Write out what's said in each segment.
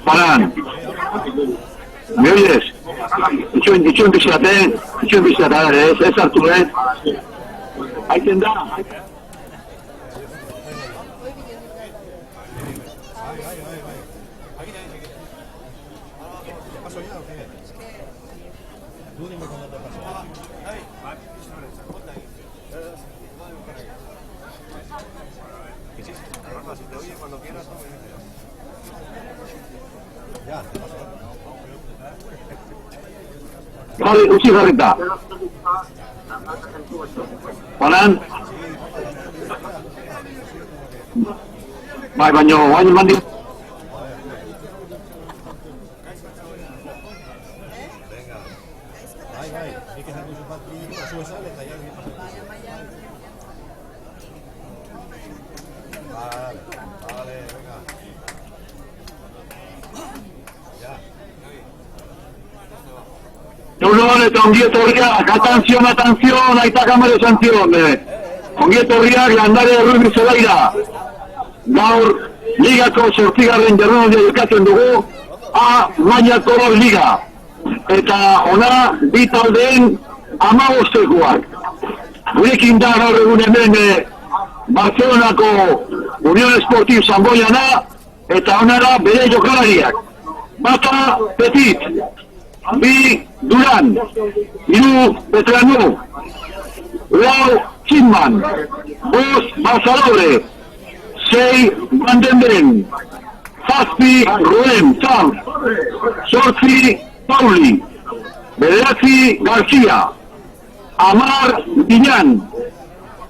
Paran, ¿me oyes? Itxoin biziate, ez hartu, Aiten da. Vale, utzi jarrita. Paran. Bai, baino, guain mandi. Eta ongietorriak, atención, aita kamere sanción. Ongietorriak landare errubi zelaira. Gaur, ligako sortzigarren jardunaldia jokatzen dugu, A mailako liga. Eta ona, bi taldeen 15-koak. Gurekin da gaur egun hemen Barcelonako Unión Esportiu Sanboiana, eta onara bere jokalariak. Bata Petit, bi Duran, hiru Petranu, lau Chitman, bost Basalobre, sei Van den Bren, zazpi Ruen, Sanz, zortzi Pauli, bederatzi García, amar Dinan,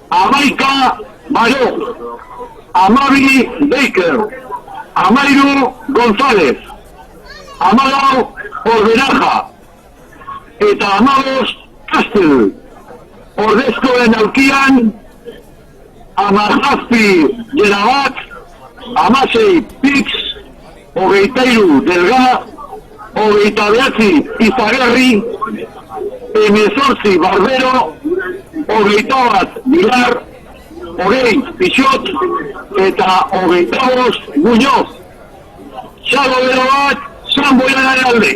amaika Baró, amabi Baker, amairu González, amalau Orderaja, eta amabost Kastel. Ordezkoen aukian, amazazpi Jerabat, amasei Pix, 23 Delga, 29 Izagerri, 18 Barbero, 21 Vilar, 20 Pixot, eta 25 Muñoz. Txalo bero bat, Sanboianaren alde.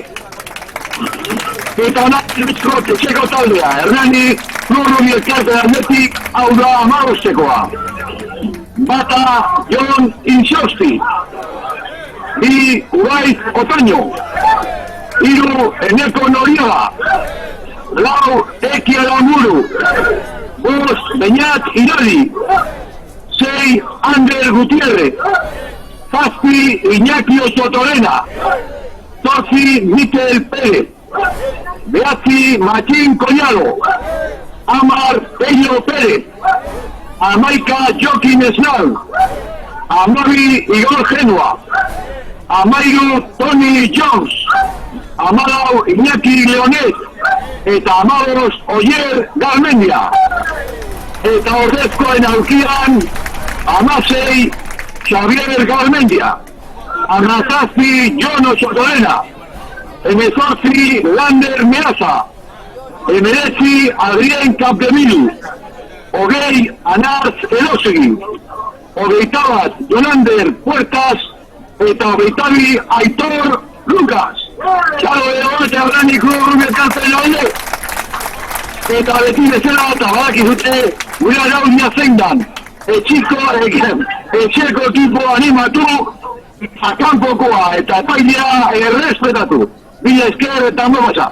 Eta onartzeko etxeko taldea, Hernani, Lurrubi elkarte aldetik, hau da 15-koa. Bata Jon Intxausti, bi Uraiz Otaño, hiru Eneko Noriaga, lau Eki Alamuru, bost Beñat Iradi, sei Ander Gutierrez, zazpi Iñaki Osotorena, zortzi Mikel Pérez, behatzi Matin Collado, amar Pello Pérez, amaika Jokin Esnal, amabi Igor Genua, amairu Tony Jones, amalau Iñaki Leonet, eta amabost Oyer Garmendia. Eta ordezkoen aukian, amasei Xavier Garmendia, amazazpi Jon Osotorena, emezortzi Lander Meaza, emeretzi Adrien Capdemilu, hogei Anartz Elosegui, hogeita bat Jolander Puertas, eta hogeitabi Aitor Lucas. Txalo edo eta Hernani Lurrubi elkartearen alde. Eta beti bezala eta badakizute gure araudia zein dan. Etxeko ekipo animatu, akanpokoa eta epailea errespetatu. Bila esker eta ondo pasa.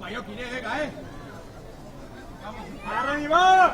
Mayo kiri cái. Arriba.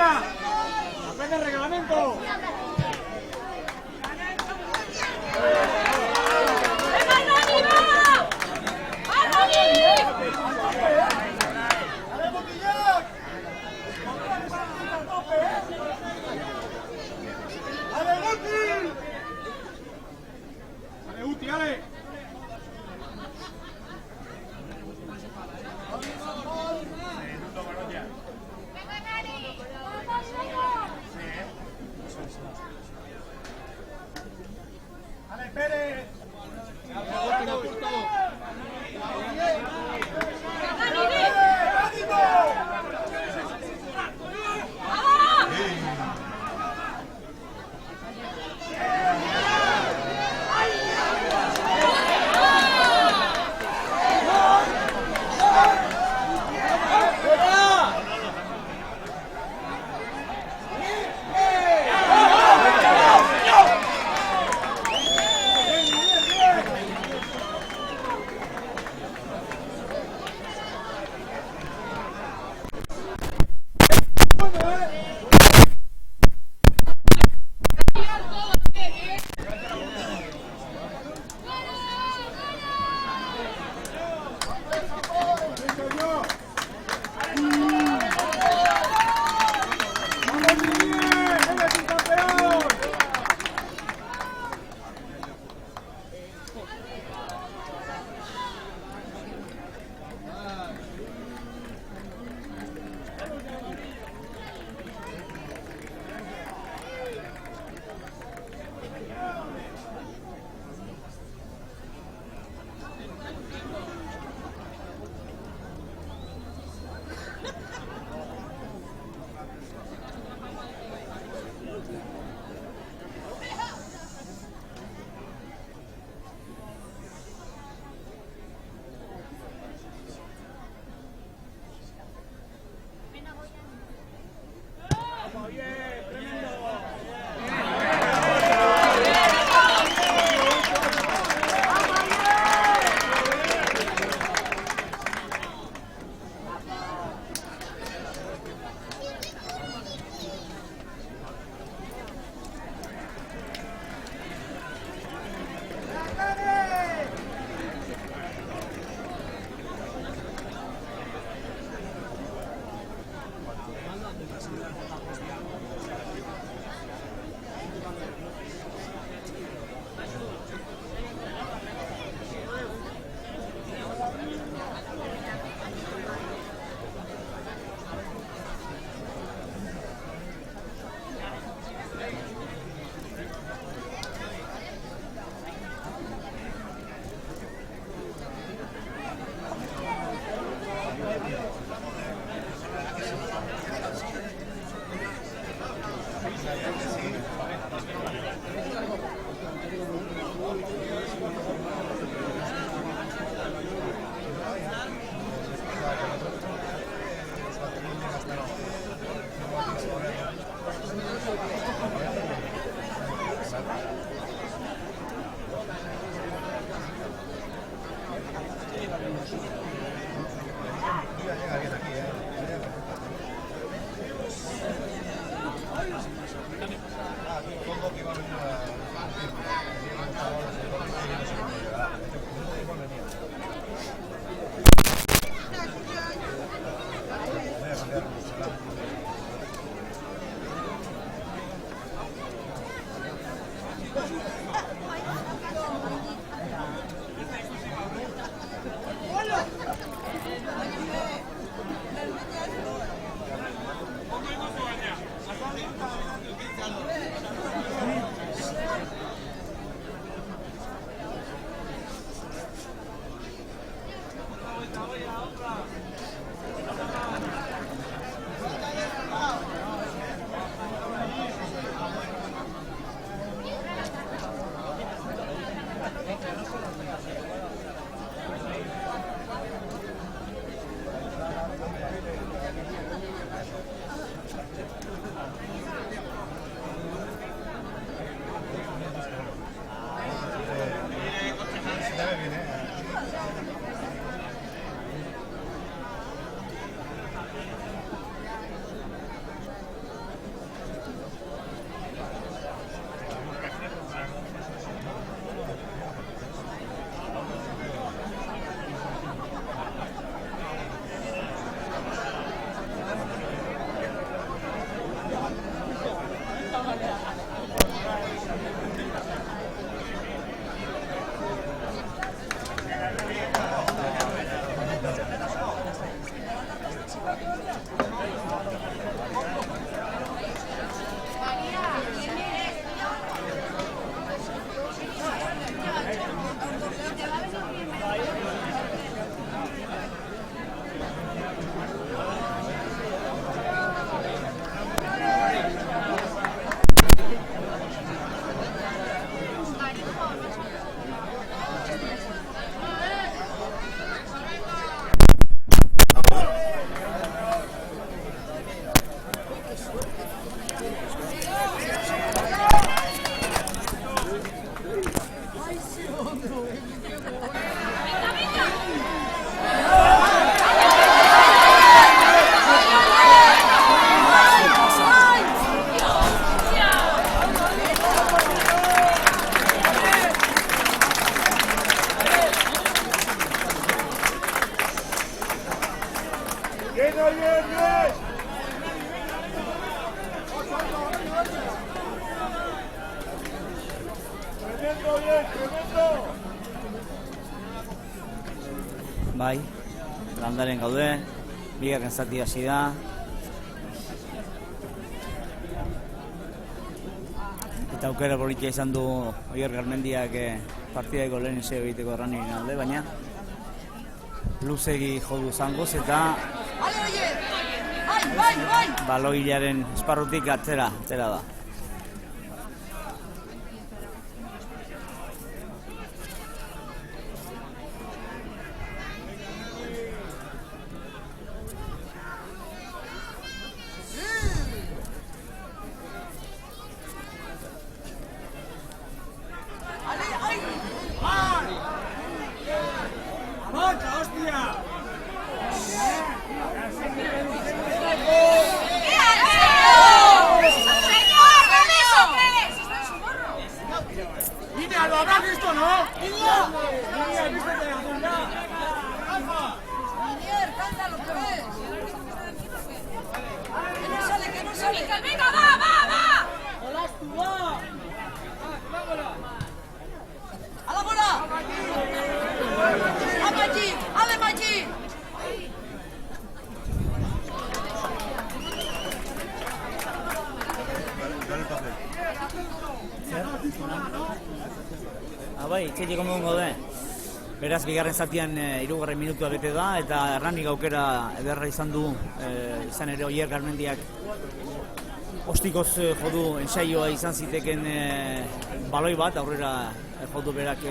Venga, aprende el reglamento. Bai, landaren gaude, bigarren zati hasi da. Eta aukera politia izan du Oier Garmendiak partidaiko lehen izeo egiteko Erranin alde, baina luzegi jodu zangoz eta baloilearen esparrutik atzera da. Bai, itxetik omongo da. Beraz, bigarren zatian hirugarren minutua bete da, eta Erranik aukera ederra izan du, izan ere Oier Garmendiak ostikoz jodu ensaioa izan ziteken baloi bat, aurrera jodu berak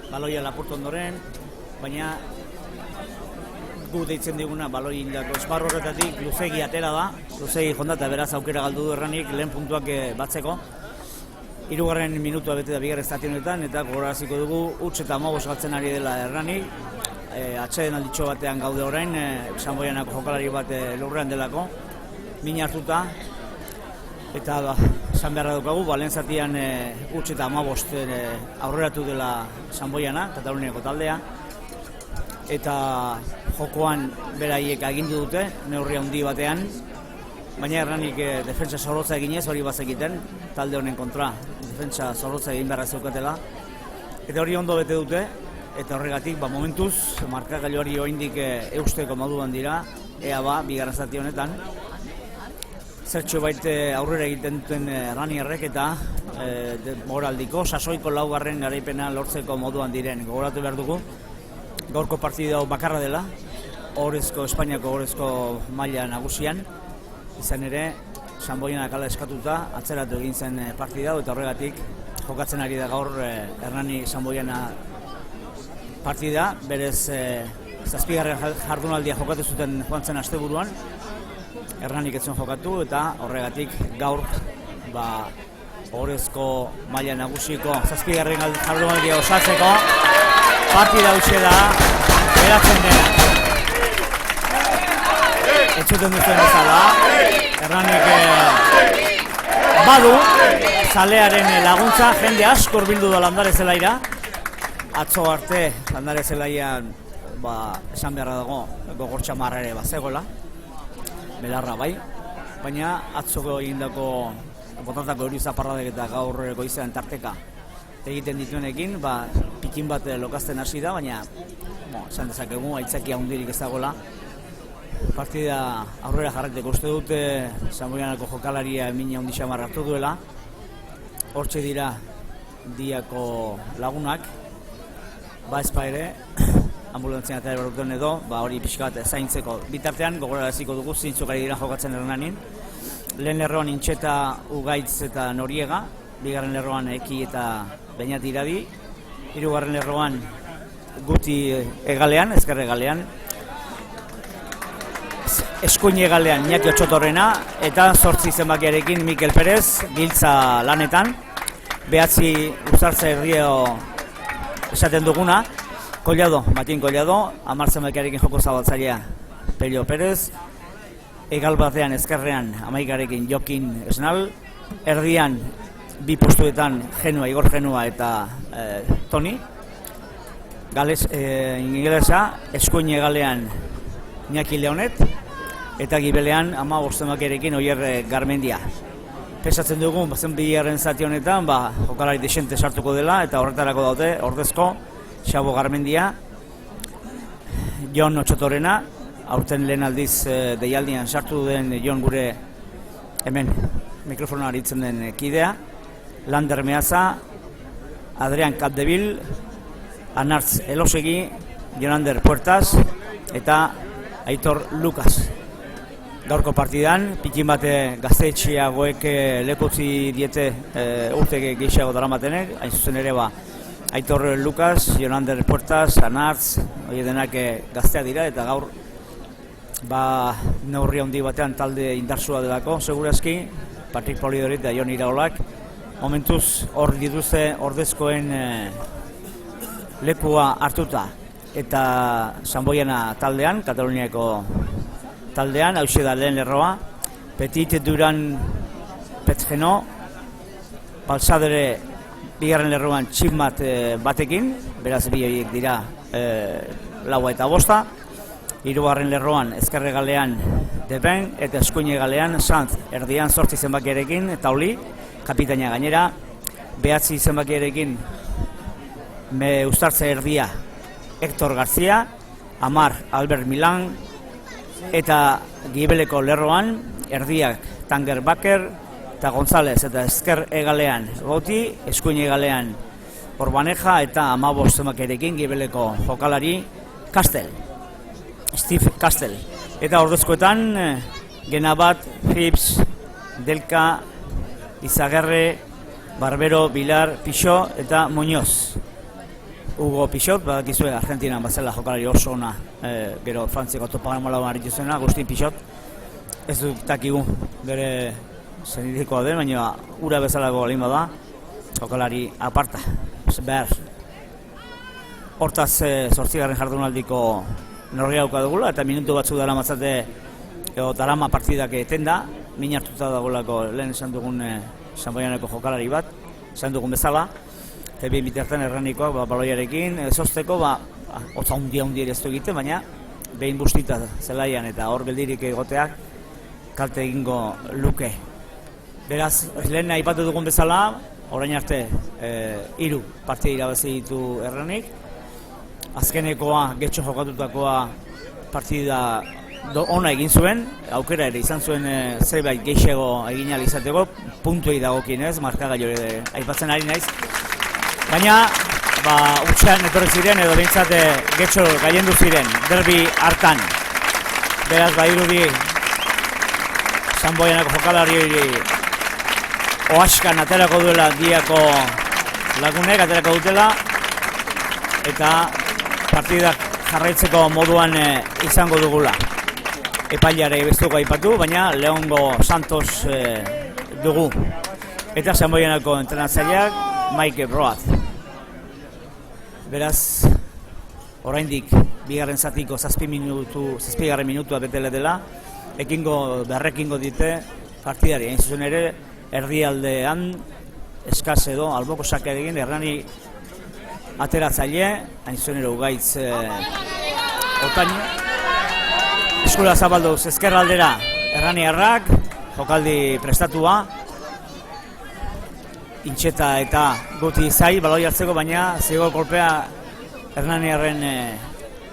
baloia lapurtu ondoren, baina gu deitzen diguna baloi hildako esparru horretatik luzegi atera da, luzegi jonda eta beraz aukera galdu du Erranik lehen puntuak batzeko. Hirugarren minutua bete da bigarren zati honetan, eta gogoraziko dugu huts eta 15 galtzen ari dela Erranik. Atxeden alditxo batean gaude orain, Sanboianako jokalari bat lurrean delako, min hartuta, eta esan beharra daukagu, lehen zatian huts eta 15 aurreratu dela Sanboiana, Kataluniako taldea, eta jokoan beraiek agindu dute, neurri handi batean, baina Erranik defentsa zorrotza eginez hori bazekiten, talde honen kontra defentsa zorrotza egin beharra zeukatela. Eta hori ondo bete dute, eta horregatik momentuz markagailuari oraindik eusteko moduan dira, ea bigarren zati honetan. Zertxo bait aurrera egiten duten Erranierrek eta moraldiko, sasoiko laugarren garaipena lortzeko moduan diren. Gogoratu behar dugu, gaurko partida bakarra dela, Espainiako ohorezko maila nagusian, izan ere, Sanboianak ala eskatuta, atzeratu egin zen partida, eta horregatik jokatzen ari da gaur Errani Sanboiana partida, berez zazpigarren jardunaldia jokatu zuten joan zen asteburuan, Erranik ez zuen jokatu, eta horregatik gaur ohorezko maila nagusiko zazpigarren jardunaldia osatzeko partida hauxe da geratzen dena. Entzuten duzuen bezala, Erranik badu, zalearen laguntza, jende asko hurbildu da Landare Zelaira. Atzo arte Landare Zelaian esan beharra dago gogortxamarra ere bazegoela, belarra bai, baina atzoko egindako botatako hori zaparradek eta gaur goizean tarteka egiten dituenekin, pikin bat lokazten hasi da, baina esan dezakegu aitzakia hundirik ez dagoela. Partida aurrera jarreteko uste dute Sanboianako jokalaria mina hundi xamar hartu duela. Hortxe dira diako lagunak, ezpa ere, ambulantzian eta erorten edo, hori pixka bat zaintzeko. Bitartean, gogoraraziko dugu zintzukari dira jokatzen Erranin. Lehen lerroan Intxeta, Ugaitz eta Noriega, bigarren lerroan Eki eta Beñat Iradi, hirugarren lerroan Guti Egalean, Ezker Egalean, Eskuin Egalean Iñaki Otxotorrena, eta 8 zenbakiarekin Mikel Perez, giltza lanetan, 9 Uzartza Herrio esaten duguna, Matin Collado, 10 zenbakiarekin joko zabaltzailea Pello Perez, egal batean ezkerrean 11arekin Jokin Esnal, erdian 2 postuetan Igor Genua eta Toni, ingelesa, Eskuin Egalean Iñaki Leonet, eta gibelean 15 zenbakiarekin Oier Garmendia. Pesatzen dugu, zen bigarren zati honetan, jokalari desente sartuko dela, eta horretarako daude, ordezko, Xabo Garmendia, Jon Otxotorena, aurten lehen aldiz deialdian sartu den Jon gure hemen mikrofonoa aritzen den kidea, Lander Meaza, Adrian Capdeville, Anartz Elosegi, Jonander Puertas eta Aitor Lucas. Gaurko partidan, pikin bate gaztetxeagoek lekutzi diete urte gehiago daramatenek, hain zuzen ere Aitor Lucas, Jonander Puertas, Anartz, hori denak gazteak dira eta gaur neurri handi batean talde indartsua delako, segurazki, Patrik Polidorit eta Jon Iraolak. Momentuz hor dituzte ordezkoen lekua hartuta eta Sanboiana taldean, Kataluniako taldean, hauxe da lehen lerroa, Petit Duran Petgeno, Balsadere bigarren lerroan txipmat batekin, beraz bi horiek dira 4 eta 5, hirugarren lerroan ezkerre galean Depen eta eskuine galean Sanz, erdian 8 zenbakiarekin eta Oli, kapitaina gainera, 9 zenbakiarekin Uztartze erdia Hector García, 10 Albert Milan, eta gibeleko lerroan erdiak Tanger Baker eta González, eta ezker egalean Goti, eskuine egalean Orbaneja eta 15 zenbakiarekin gibeleko jokalari Steve Kastel. Eta ordezkoetan Genabat, Phipps, Delka, Izagerre, Barbero, Bilar, Pixot eta Muñoz. Hugo Pixot, badakizue Argentinan bazela jokalari oso ona, gero Frantziako topagamolauan aritu zuena, Agustin Pixot. Ez dut dakigu bere zenidikoa den, baina ura bezalako balin bada, jokalari aparta, behar. Hortaz 8. jardunaldiko norria dauka dugula, eta minutu batzuk dara matzate darama partidak etenda, min hartuta dagolako lehen esan dugun Sanboianeko jokalari bat, esan dugun bezala, eta bien bitartan erranikoak baloiarekin, zozteko, hotza hundia ere ez du egiten, baina behin bustita zelaian eta hor geldirik egoteak kalte egingo luke. Beraz, lehen aipatu dugun bezala, orain arte 3 partida irabazi ditu erranik, azkenekoa, getxo jokatutakoa partida ona egin zuen, aukera ere izan zuen zerbait gehiago egin ahal izateko, puntuei dagokienez, markagailu ere aipatzen ari naiz. Baina, utxean etorri ziren edo behintzat getxo gailendu ziren, derbi hartan. Beraz, badirudi Sanboianako jokalari oaskan aterako duela diako lagunek, aterako dutela, eta partidak jarraitzeko moduan izango dugula. Epaileare bestuko aipatu, baina Leongo Santos dugu. Eta Sanboianako entrenatzaileak Mike Broad. Beraz, oraindik bigarren zatiko 7 minutua betele dela, berrekingo dite partidari. Hain zuzen ere, erdialdean eskaz edo alboko sakearekin Hernani ateratzaile, hain zuzen ere Ugaitz Otaño. Eskura zabalduz ezkerra aldera Hernaniarrak, jokaldi prestatua, Intxeta eta Guti zai baloi hartzeko, baina zigor kolpea Hernaniarren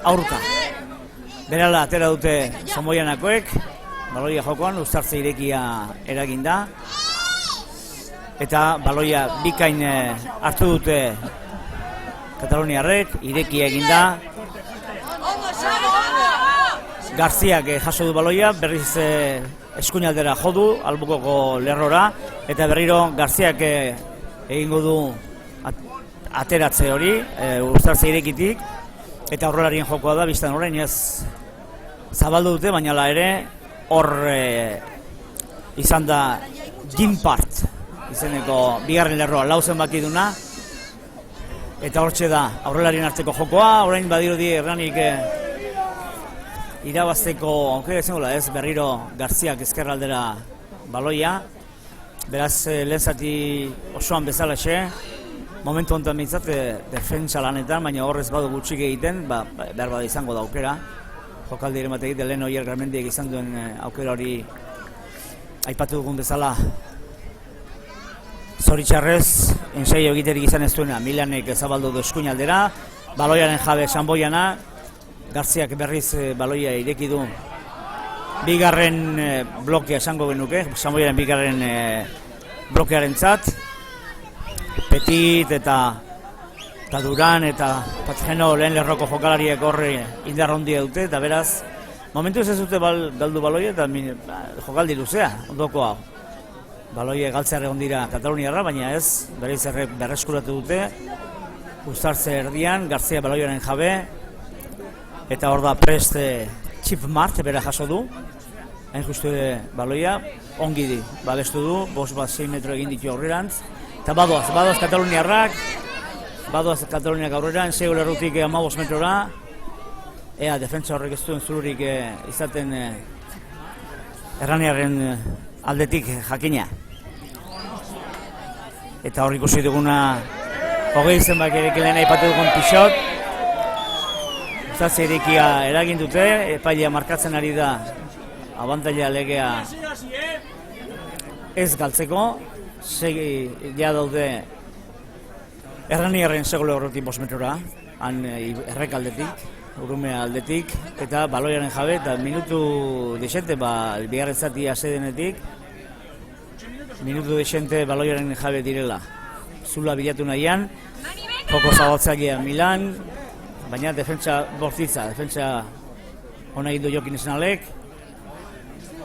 aurka. Berala atera dute Sanboianakoek, baloia jokoan, Uztartze irekia eraginda, eta baloia bikain hartu dute Kataluniarrek, irekia eginda. Garziak jaso du baloia, berriz eskuinaldera jodu, albukoko lerrora, eta berriro Garziak egingo du ateratze hori, Uztartze irekitik, eta horrelarien jokoa da, biztan horrein ez zabaldu dute, baina ere hor izan da Gimpart, izeneko bigarren lerroa, 4 zenbakiduna, eta hortxe da aurrelarien arteko jokoa, orain badirudi Hernanik irabazteko aukera izango da, ez berriro Garziak ezkerraldera baloia. Beraz, lehen zati osoan bezalaxe, momentu honetan bintzat defentsa lanetan, baina horrez badu gutxik egiten, behar bada izango da aukera. jokaldiren bat egite, lehen Oier Garmendiek izan duen aukera hori aipatu dugun bezala. Zoritxarrez, ensaio egiterik izan ez duena, Milanek zabaldu du eskuin aldera, baloiaren jabe Sanboiana, Garziak berriz baloia ireki du bigarren blokea esango genuke, Sanboiaren bigarren blokearen zat. Petit eta Duran eta Patgeno lehen lerroko jokalariek horre indar handia dute, eta beraz, momentu ez dute galdu baloia eta jokaldi luzea, ondoko hau. Baloia galtzea egon dira Kataluniarra, baina ez, berriz berreskuratu dute, Uztartze erdian, Garzia baloiaren jabe, eta hor da prest Chip Mart bera jaso du, hain justu baloia, ongi di, babestu du, 5-6 metro egin ditu aurrerantz, eta badoaz Kataluniarrak, badoaz Kataluniak aurrera, ensegu lerrutik 15 metrora, ea defentsa horrek ez duen zururik izaten Erraniarren aldetik jakina. Eta hor ikusi duguna 20 zenbak lehen aipatu dugun Pixot. Uztatze irikia eragin dute, epailea markatzen ari da abantaila legea ez galtzeko. Segi ja daude Erraniarren segule horretik 5 metrora, han errek aldetik, Urume aldetik, eta baloiaren jabe, eta minutu desente, bigarren zati asedenetik, minutu desente baloiaren jabe direla. Zula bilatu nahian, joko zabaltzailea Milan, baina defentsa bortitza, defentsa ona egin du Jokin Esnalek,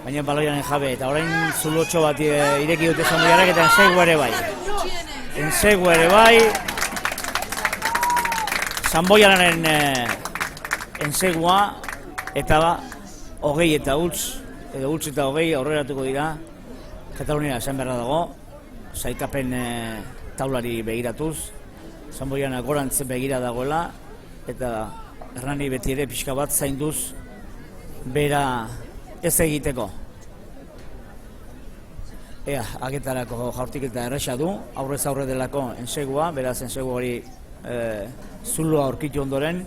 baina baloiaren jabe, eta orain zulotxo bat ireki dute Sanboiarrek, eta ensegu ere bai. Ensegu ere bai, Sanboiarren ensegua, eta 20 eta huts, edo huts eta 20 aurreratuko dira, Kataluniara esan beharra dago, sailkapen taulari begiratuz, Sanboiana gorantz begira dagoela, eta Errani beti ere pixka bat zainduz bera ez egiteko. Ea, agetarako jaurtik eta erresa du, aurrez aurre delako ensegua, beraz ensegu hori zuloa aurkitu ondoren,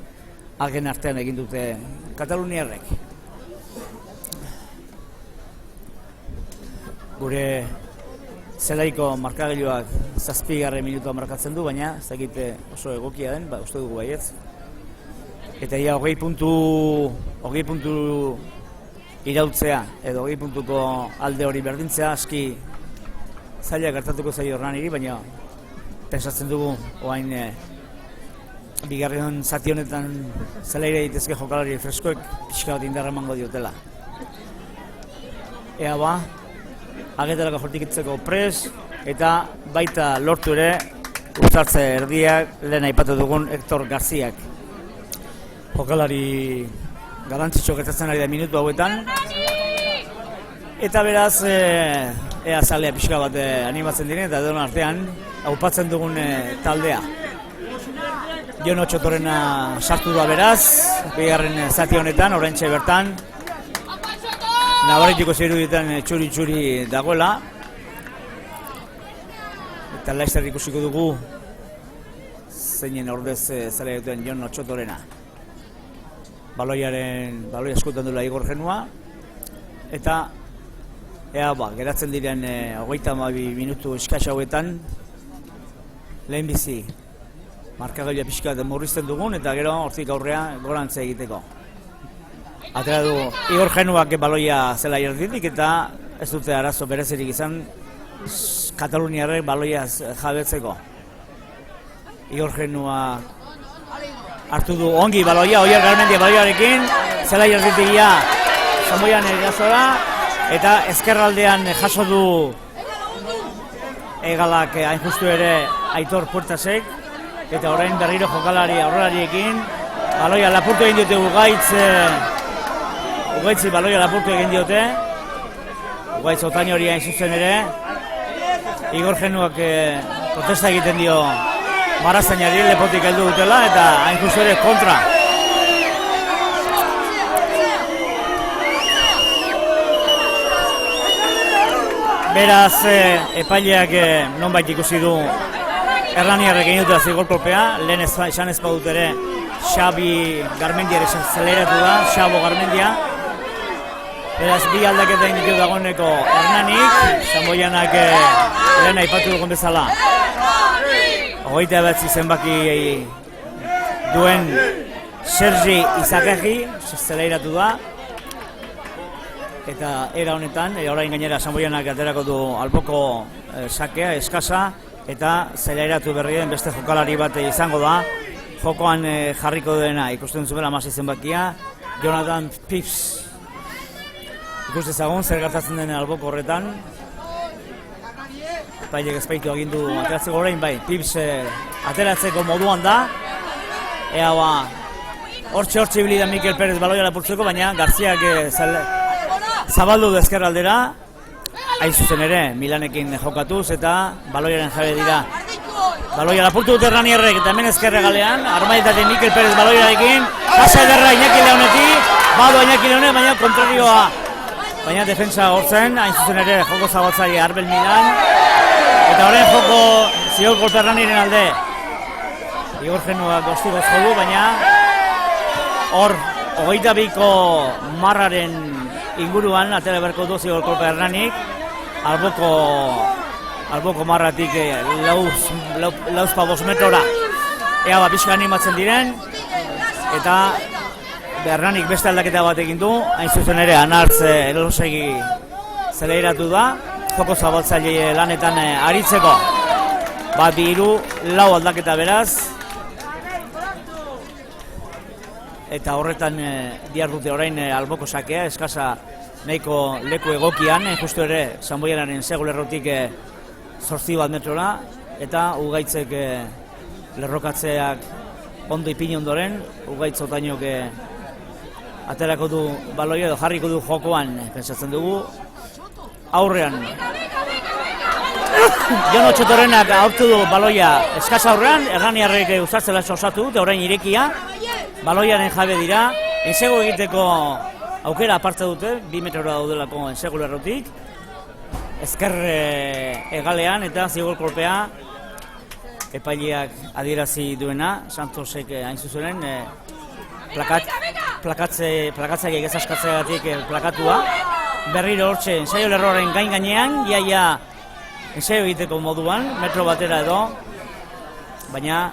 agen artean egin dute Kataluniarrek. Gure zelaiko markagailuak 7. minutua markatzen du, baina ez dakite oso egokia den, uste dugu baietz. Eta ia 20 puntu irautzea, edo 20 puntuko alde hori berdintzea, aski zaila gertatuko zaio Hernaniri, baina pensatzen dugu oain bigarren zati honetan zelaire ditezke jokalari freskoek pixka bat indarra emango diotela. Ea ba, agetarako jortikitzeko pres, eta baita lortu ere Uztartze erdiak lehen aipatu dugun Hector Garziak. Jokalari garrantzitsu gertatzen ari da minutu hauetan. Eta beraz, ea zalea pixka bat animatzen diren, eta edon artean aupatzen dugun taldea. Jon Otxotorrena sartu da beraz, bigarren zati honetan, oraintxe bertan. Nabarituko zirudietan txuri-txuri dagoela. Eta laizzer ikusiko dugu zeinen ordez zela duten Jon Otxotorrena. Baloia eskutan duela Igor Genua. Eta ea geratzen diren 32 minutu eskasa hauetan lehen bizi markagailua pixka murrizten dugun, eta gero hortik aurrea gorantza egiteko. Atera du Igor Genuak baloia zela erditik, eta ez dute arazo berezirik izan Kataluniarrek baloia jabetzeko. Igor Genua hartu du ongi baloia, Oier Garmendia baloiarekin, zela erditikia Sanboian egazora, eta ezkerraldean jaso du egalak hain justu ere Aitor Puertasek, eta orain berriro jokalari aurrerariekin baloia lapurtu egin diote Ugaitzi baloia lapurtu egin diote, Ugaitz Otaino hori hain zuzen ere. Igor Genuak protesta egiten dio Marazainari, lepotik heldu dutela, eta hain justu ere kontra. Beraz, epaileak nonbait ikusi du Erraniarrek egin dutela zigor kolpea, lehen esan ez badut ere Xabi Garmendia ere zeleratu da, Xabo Garmendia. Beraz, bi aldaketa inditu dagoeneko Hernanik, Sanboianak lehen aipatu dugun bezala. 29 zenbaki duen Sergi Izagirri zeleratu da. Eta era honetan, orain gainera Sanboianak aterako du alboko sakea, eskasa, eta zeleratu berri den beste jokalari bat izango da. Jokoan jarriko dena ikusten zubela 16 zenbakia, Jonathan Pips. Ikus dezagun zer gertatzen den alboko horretan. Epailek ezpaitu agindu ateratzeko orain, bai, Pips ateratzeko moduan da. Ea ba, hortxe ibili da Mikel Perez baloia lapurtzeko, baina Garziak zabaldu da ezker aldera. Hain zuzen ere, Milanekin jokatuz eta baloiaren jabe dira. Baloia lapurtu dute Hernanierrek eta hemen ezkerre galean. Armaitatik Mikel Perez baloiarekin. Pasa ederra Iñaki Leonetik. Bado Iñaki Leonek, baina kontrarioa. Baina defensa hortzen, hain zuzen ere joko zabaltzaile Arbel Milan. Eta horren joko zigor kolpe Hernaniren alde. Igor Genuak gostigoz jodu, baina hor 22ko marraren inguruan atera berko du zigor kolpe Hernanik. Alboko marratik lauzpa 5 metrora. Ea ba, pixka animatzen diren. Eta Hernanik beste aldaketa bat egin du, hain zuzen ere Anartz Elosegi zeleratu da, joko zabaltzaile lanetan aritzeko. Bat, 2, 4 aldaketa beraz. Eta horretan dihardute orain alboko sakea, eskasa nahiko leku egokian, justu ere Sanboianaren segulerrotik 8 metrora, eta Ugaitzek lerrokatzeak ondo ipini ondoren, Ugaitz Otainok aterako du baloia edo jarriko du jokoan, pentsatzen dugu. Aurrean Jon Otxotorrenak aurtu du baloia eskasa aurrean, Hernaniarrek uzartzela osatu dute, orain irekia. Baloiaren jabe dira, ensego egiteko aukera apartza dute, 2 metrora daudelako ensego lerrotik. Ezker egalean eta zigor kolpea epaileak adierazi duena, Santosek hain zuzenen plakatzaileak ez askatzeagatik plakatua. Berriro hortxe ensaio lerroaren gainean, iaia ensaio egiteko moduan, metro batera edo, baina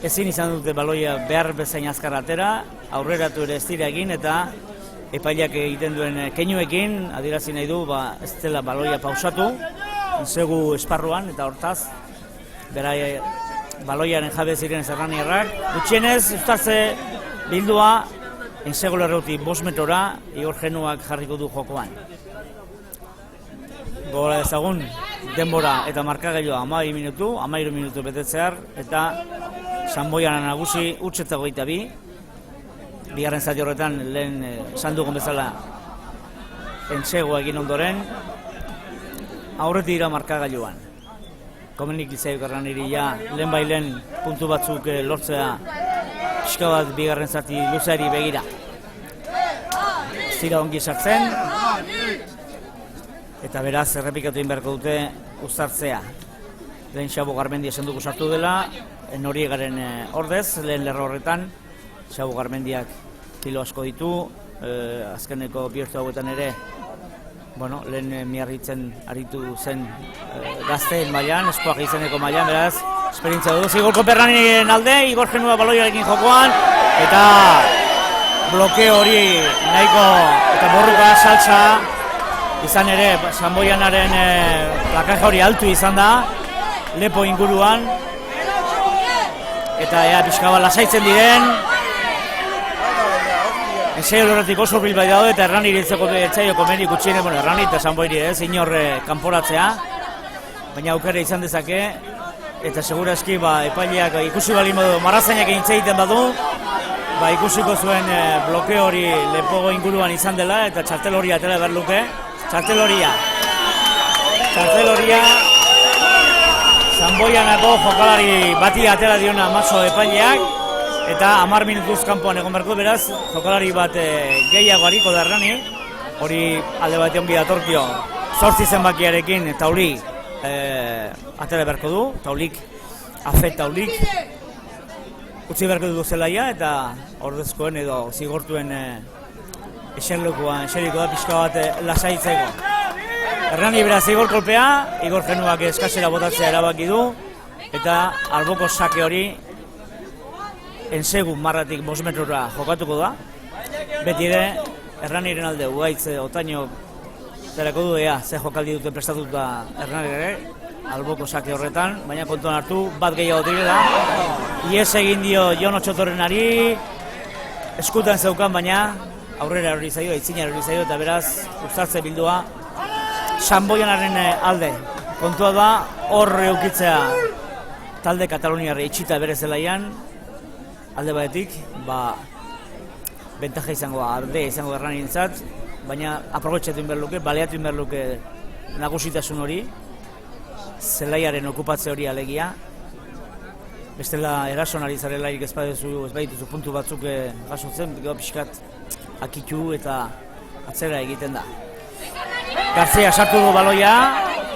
ezin izan dute baloia behar bezain azkar atera, aurreratu ere ez dira egin eta epaileak egiten duen keinuekin adierazi nahi du ez dela baloia pausatu, ensegu esparruan eta hortaz, berai baloiaren jabe ziren Hernaniarrak. Gutxienez, uztartze bildua ensego lerrotik 5 metrora Igor Genuak jarriko du jokoan. Gogora ezagun, denbora eta markagailua 13 minutu betetzear eta Sanboiana nagusi utxeta 22. Bigarren zati horretan lehen esan dugun bezala entsegoa egin ondoren aurretik dira markagailuan. Komenik Izaik Hernaniri lehen bailen puntu batzuk lortzea pixka bat bigarren zati luzeari begira. Ez dira ongi sartzen eta beraz errepikatu egin beharko dute uztartzea. Lehen Xabo Garmendia esan dugu sartu dela, Noriegaren ordez, lehen lerro horretan. Xabo Garmendiak kilo asko ditu, azkeneko bihurtu hauetan ere, lehen miarritzen aritu zen gazteen mailan, espoak izeneko mailan, beraz, esperientzia du. Zigor kolpe Hernaniren alde, Igor Genua baloiarekin jokoan, eta blokeo hori nahiko eta borruka saltza izan ere, Sanboianaren plakaje hori altu izan da, lepo inguruan, eta pixka bat lasaitzen diren. Ensaio horretik oso bil bai daude eta Hernani iritzeko etxaio komeni gutxiene, Hernani eta Sanboiri inor kanporatzea, baina aukera izan dezake, eta segurazki epaileak ikusi bali modu marrazainak egiten badu, ikusiko zuen blokeo hori lepogo inguruan izan dela eta txartel hori atera behar luke. Txartel horia Sanboianako jokalari bati atera diona maso epaileak, eta 10 minutuz kanpoan egon beharko, beraz, jokalari bat gehiago hariko da Hernani, hori alde batean bidatorkio 8 zenbakiarekin Taulik atera beharko du, Taulik, Afet Taulik, utzi beharko dugu zelaia eta ordezkoen edo zigortuen eseriko da pixka bat lasaitzeko. Hernani beraz Igor kolpea, Igor Genuak eskasera botatzea erabaki du eta alboko sake hori ensegu marratik 5 metrora jokatuko da. Beti ere Hernaniren alde Ugaitz Otaino zerako du ea ze jokaldi dute prestatuta Hernani ere alboko sake horretan, baina kontuan hartu bat gehiago direla. Ies egin dio Jon Otxotorrenari, eskutan zeukan baina aurrera hori zaio, aitzina hori zaio eta beraz uztartze bildua Sanboianaren alde. Kontua da hor eukitzea talde kataloniarra itxita bere zelaian, alde batetik, bentaja izango da, alde izango Hernanirentzat, baina aprobetxatu behar luke, baleatu behar luke nagusitasun hori, zelaiaren okupatze hori alegia. Bestela erason ari zarelarik ez badituzu puntu batzuk jasotzen, pixkat akitu eta atzera egiten da. Garzea sartu du baloia,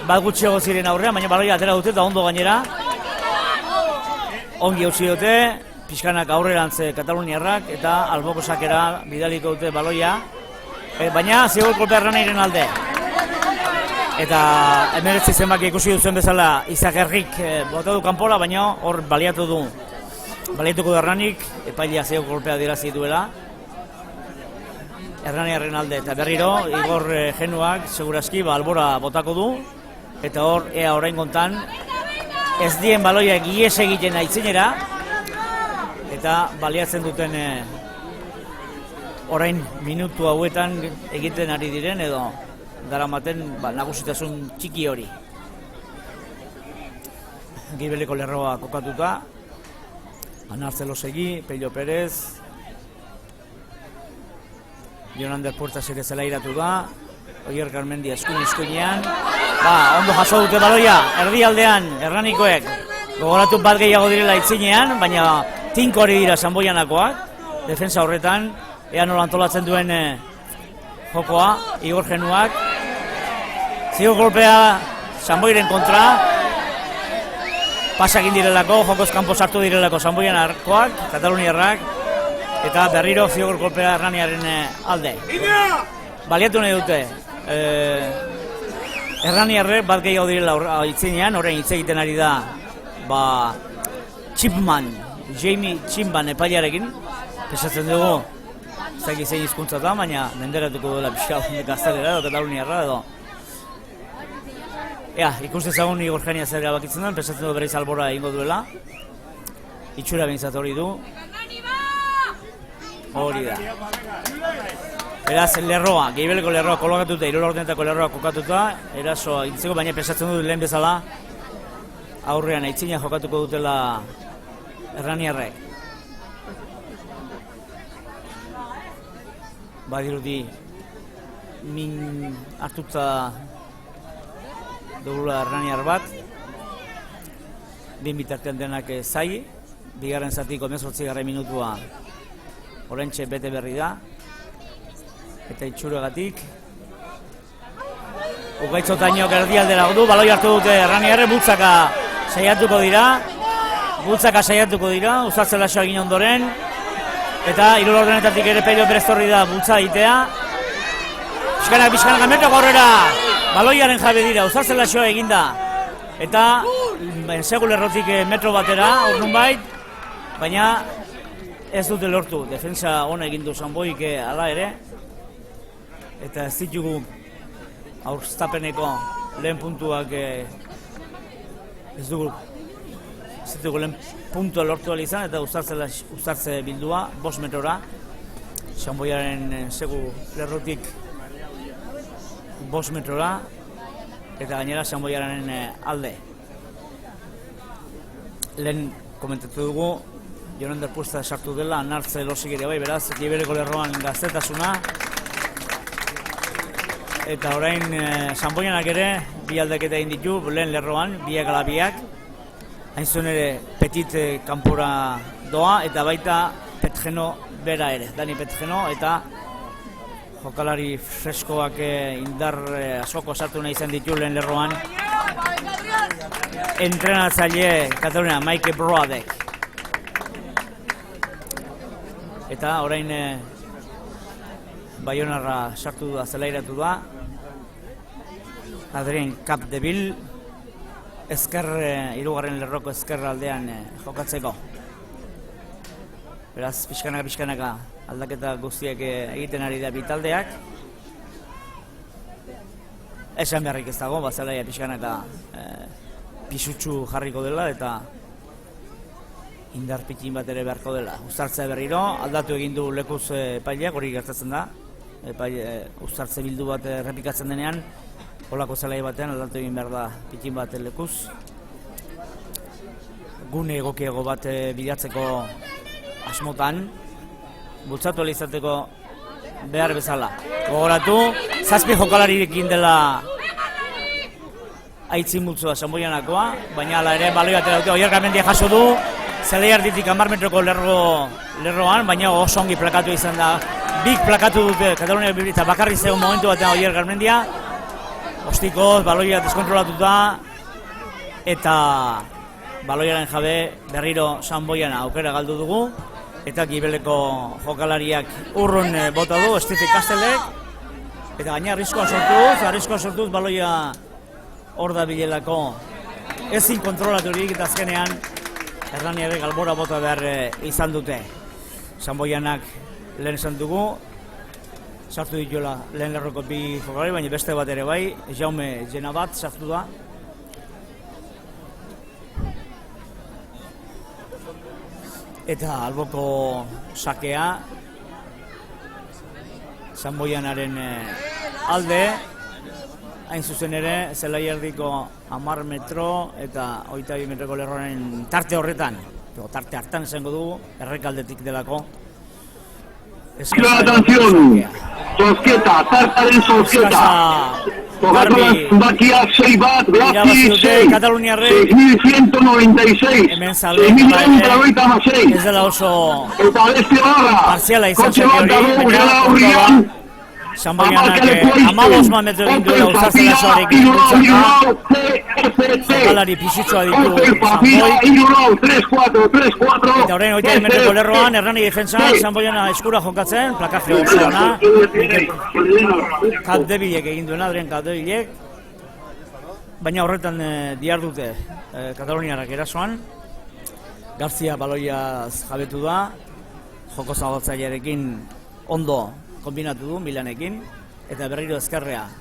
bat gutxiago ziren aurrean, baina baloia atera dute eta ondo gainera. Ongi hauzi dute, pixkanak aurrerantze Kataluniarrak eta alboko sakera bidaliko dute baloia, baina zigor kolpea Hernaniren alde. Eta 19 zenbaki ikusi duzen bezala Izagerrik bota du kanpora, baina hor baliatuko du Hernanik, epailea zigor kolpea adierazi duela. Hernaniaren alde eta berriro Igor Genuak segurazki albora botako du eta hor ea orain kontan ez dien baloiak ies egiten aitzinera eta baliatzen duten orain minutu hauetan egiten ari diren edo daramaten nagusitasun txiki hori. Gibeleko lerroa kokatuta, Anartzelosegi, Pello Perez, Jonander Puertas ere zelairatu da, Oier Garmendia eskuinean, ondo jaso dute baloia, erdialdean, Hernanikoek, gogoratu bat gehiago direla itzinean, baina tinko hori dira Sanboianakoak, defensa horretan, ea nola antolatzen duen jokoa, Igor Genuak, zigor kolpea Sanboiren kontra, pasakin direlako, jokoz kanpo sartu direlako Sanboianakoak, Kataluniarrak, eta berriro zigor kolpea Hernaniaren alde. Baliatu nahi dute, Hernaniarrek bat gehiago direla itzinean, orain hitz egiten ari da Chipman, Jamie Chipman epailarekin, pesatzen dugu, zaki zein hizkuntza da, baina menderatuko duela pixka gaztelera edo Kataluniarra edo. Ikus dezagun Igor Genia zer erabakitzen den, pesatzen du bereiz albora egingo duela, itxura behintzat hori du, hori da. Beraz, lerroa, Geibeleko lerroa kolokatuta, Irolordenetako lerroa kokatuta, erasoa intzeko, baina pesatzen dut lehen bezala aurrean aitzina jokatuko dutela Hernaniarrek. Badirudi min hartuta dugula Hernaniar bat, bin bitartean denak zai, bigarren zatiko 18. minutua orentxe bete berri da, eta itxuregatik Ugaitz Otainok erdialdera du, baloi hartu dute Hernaniarre, bultzaka saiatuko dira, uzartzen lasoa egin ondoren, eta Irolordenetatik ere Pello Perez torri da bultza egitea. Pixkanak metro gorrera, baloiaren jabe dira, uzartzen lasoa eginda, eta ensegu lerrotik metro batera, hor nunbait, baina ez dute lortu, defensa ona egin du Sanboik hala ere, eta ez ditugu aurstapeneko lehen puntuak ez ditugu lehen puntua lortu ahal izan, eta uztartze bildua 5 metrora, Sanboiaren segu lerrotik 5 metrora, eta gainera Sanboiaren alde. Lehen komentatu dugu, Jonander Puesta sartu dela, Anartzelosegi ere bai, beraz, Gibeleko lerroan gaztetasuna. Eta orain Sanboianak ere, bi aldaketa egin ditu, lehen lerroan, biak ala biak. Hain zuen ere, Petit kanpora doa, eta baita Petgeno bera ere, Dani Petgeno, eta jokalari freskoak indar askoko sartu nahi izan ditu lehen lerroan. Entrenatzaile Katalunia, Maike Broadek. Eta orain Baionarra sartu da, zelairatu da. Adrien Capdeville hirugarren lerroko ezker aldean jokatzeko. Beraz, pixkanaka aldaketa guztiak egiten ari da bitaldeak. Esan beharrik ez dago, zelaia pixkanaka pisutsu jarriko dela eta indar pitin bat ere beharko dela. Uztartzea berriro, aldatu egin du lekuz epaileak, hori gertatzen da. Uztartze bildu bat errepikatzen denean, holako zelai batean aldatu egin behar da pitin bat lekuz. Gune egokiago bat bilatzeko asmotan, bultzatu izateko behar bezala. Gogoratu, 7 jokalarirekin dela aitzin multzoa Sanboianakoa, baina hala ere baloi atera dute, Oier Garmendia jaso du, Zelaiarditik 10 metroko lerroan, baina oso ongi plakatu izan da. Bik plakatu dute Katalunia Biblitza bakarri zegoen momentu batean Oier Garmendia. Ostikoz, baloia deskontrolatuta eta baloiaren jabe berriro Sanboiana aukera galdu dugu. Eta Gibeleko jokalariak urrun bota du, Estitik Kastelek. Eta gaina arriskoa sortuz, baloia hor da bilelako ezin kontrolaturik eta azkenean Hernaniarrek albora bota behar izan dute. Sanboianak lehen esan dugu, sartu dituela lehen lerroko 2 jokalari, baina beste bat ere bai, Jaume Genabat sartu da. Eta alboko sakea Sanboianaren alde, hain zuzen ere, Zelaiardiko 10 metro eta 22 metroko lerroaren tarte horretan, tarte hartan esango dugu, errekaldetik delako. Atención, Zozketa, tartaren Zozketa. Garbi, bakiak 6 bat, Beatzi 6, 6.196, 6.196. Ez dela oso eta beste barra, kotxe bat dago gara hurrian, Sanboianak 15 metro egin duela uztartzen asoarekin jokalari pisutsoa ditu Sanboi. Eta horrein 22 metroko lerroan, Hernani defensa, Sanboiana eskura jokatzen, plakazio osoana. Capdevilek egin duena, Adrien Capdevilek. Baina horretan dihardute Kataluniarrak erasoan. Garzia baloiaz jabetu da, joko zabaltzailearekin ondo kombinatu du Milanekin, eta berriro ezkerrea.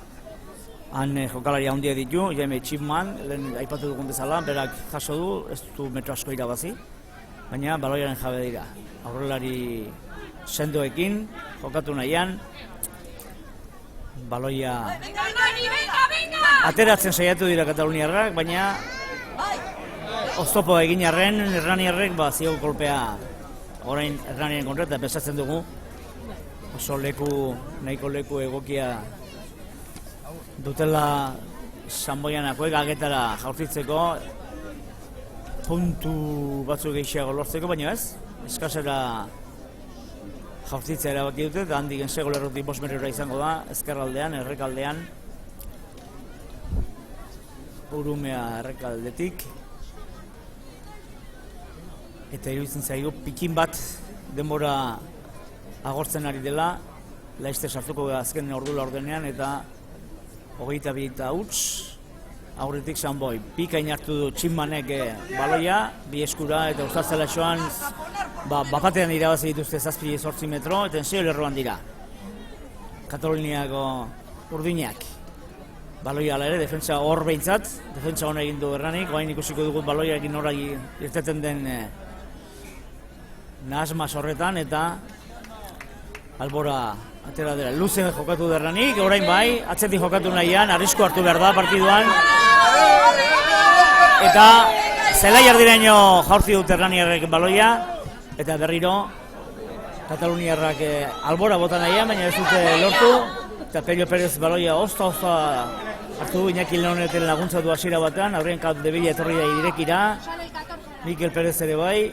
Han jokalari handia ditu, Jaime Chipman, lehen aipatu dugun bezala, berak jaso du, ez du metro asko irabazi, baina baloiaren jabe dira. Aurrelari sendoekin, jokatu nahian, baloia ateratzen saiatu dira Kataluniarrak, baina oztopo egin arren, Hernaniarrek zio kolpea orain Hernaniaren kontra, eta pensatzen dugu oso nahiko leku egokia dutela Sanboianakoek agetara jaurtitzeko, puntu batzuk gehiago lortzeko, baina ez, eskasera jaurtitzea erabaki dute, eta handik ensego lerrotik 5 metrora izango da, ezkerraldean, errekaldean, Urumea errekaldetik, eta iruditzen zaigu pikin bat denbora agortzen ari dela, Laizter sartuko azken ordula ordenean, eta 22 huts, aurretik Sanboi. Pikain hartu du Chipmanek baloia, bi eskura, eta uztatzela joan, bapatean irabazi dituzte 7-8 metro, eta enseo lerroan dira. Kataluniako urdinak. Baloia ala ere, defentsa hor behintzat, defentsa hona egin du Hernanik, bain ikusiko dugut baloia egin horra irteten den nahasmas horretan, eta albora atera dela. Luze jokatu Hernanik, orain bai, atzetik jokatu nahian, arrisko hartu behar da partiduan. Eta Zelaiardiraino jaurti dut Hernaniarrek baloia, eta berriro Kataluniarrak albora bota nahian, baina ez dute lortu. Eta Pello Perez baloia ozta hartu du, Iñaki Leoneten laguntza du hasiera batean, aurrean Capdeville etorri da irekira, Mikel Perez ere bai,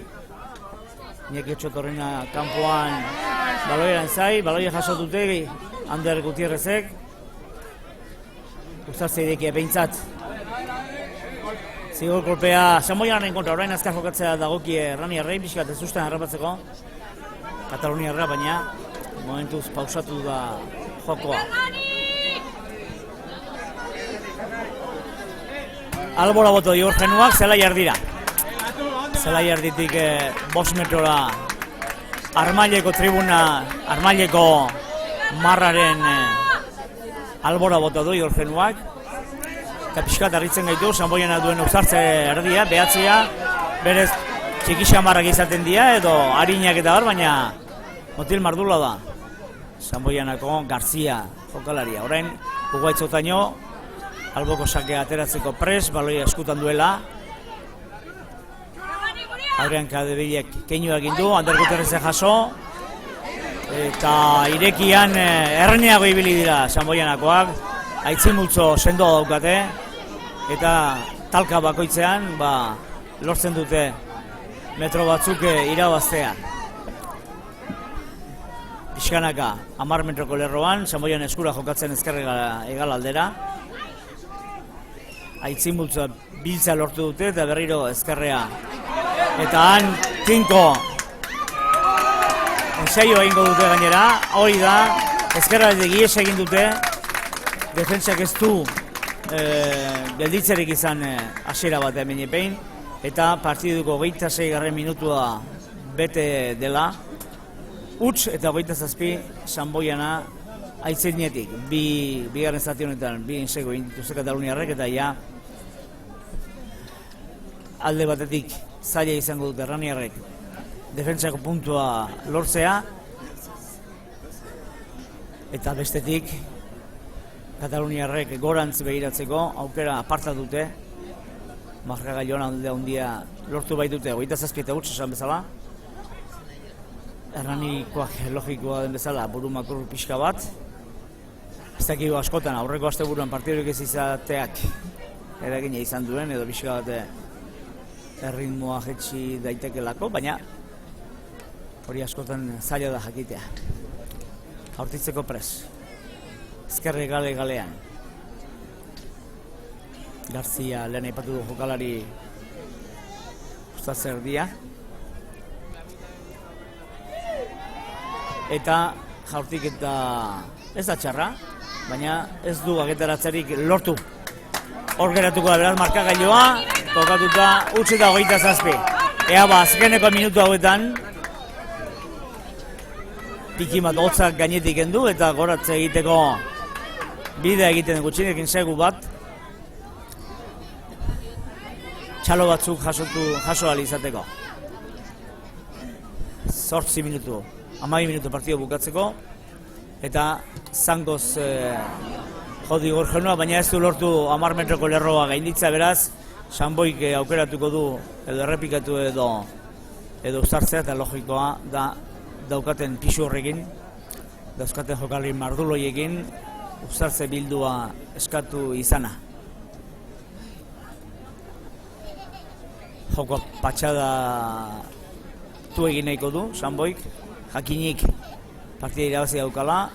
Iñaki Otxotorrena kanpoan baloiaren zai, baloia jaso dute Ander Gutierrezek, uztartze irekia behintzat. Zigor kolpea Sanboianaren kontra, orain azkar jokatzea dagokie Hernaniarrei, pixkat ez ustean harrapatzeko. kataluniarra, baina momentuz pausatu da jokoa. Albora boto Diorgenuak, zelai erdira. Zelai erditik 5 metrora Armaileko tribuna, Armaileko marraren albora boto du Diorgenuak. Eta pixkat harritzen gaitu, Sanboiana duen uzartze erdia, behatzea, berez txikixamarrak izaten dira, edo harinak eta hor, baina motil mardula da. Sanboianako Garzia jokalaria. Orain, Ugaitzotaino, alboko sakea ateratzeko pres, baloia eskutan duela. Aurrean Kadebilek keinua egin du, Ander Guterrezen jaso. Eta irekian erreneago ibili dira Sanboianakoak. Aitzimultzo sendoa daukate. Eta talka bakoitzean, lortzen dute metro batzuk irabaztea. Pixkanaka, 10 metroko lerroan, Sanboian eskura jokatzen ezkerrega egal aldera. Aitzimultzoa biltza lortu dute eta berriro ezkerrea. Eta han, tinko ensaio egingo dute gainera, hori da, ezkerra egies egin dute, defentsak ez du gelditzerik izan hasiera bat hemen epein, eta partiduko 26. minutua bete dela, huts eta 27 Sanboiana aitzinetik, bigarren zati honetan, bi ensego egin dituzte kataluniarrek, eta ja alde batetik zaila izango dute erraniarrek defentsako puntua lortzea, eta bestetik kataluniarrek gorantz behiratzeko aukera aparta dute, markagailuan alde handia lortu baitute 27 eta huts esan bezala. Erranikoak logikoa den bezala burumakur pixka bat. Ez dakigu askotan aurreko asteburuan partidurik ez izateak eragina izan duen, edo pixka bat erritmoa jetxi daitekelako, baina hori askotan zaila da jakitea. Aurtitzeko pres. Ezkerre galean. Garzia lehen aipatu du jokalari ustatze erdia. Eta jaurtik eta ez da txarra, baina ez du agetaratzerik lortu. Hor geratuko da beraz markagailoa, kokatuta huts eta 27. Ea azkeneko minutu hauetan piki bat hotzak gainetik kendu eta goratze egiteko bidea egiten gutxinekin segu bat. Txalo batzuk jaso ahal izateko. 8 minutu, 12 minutu partido bukatzeko, eta zangoz jodi Gorgenua, baina ez du lortu 10 metroko lerroa gainditza, beraz, Sanboik aukeratuko du, edo errepikatu edo uztartzea, eta logikoa da daukaten pisu horrekin, dauzkaten jokalari marduloiekin, uztartze bildua eskatu izana. Joko patxada tu egin nahiko du, Sanboik, jakinik partida irabazi daukala,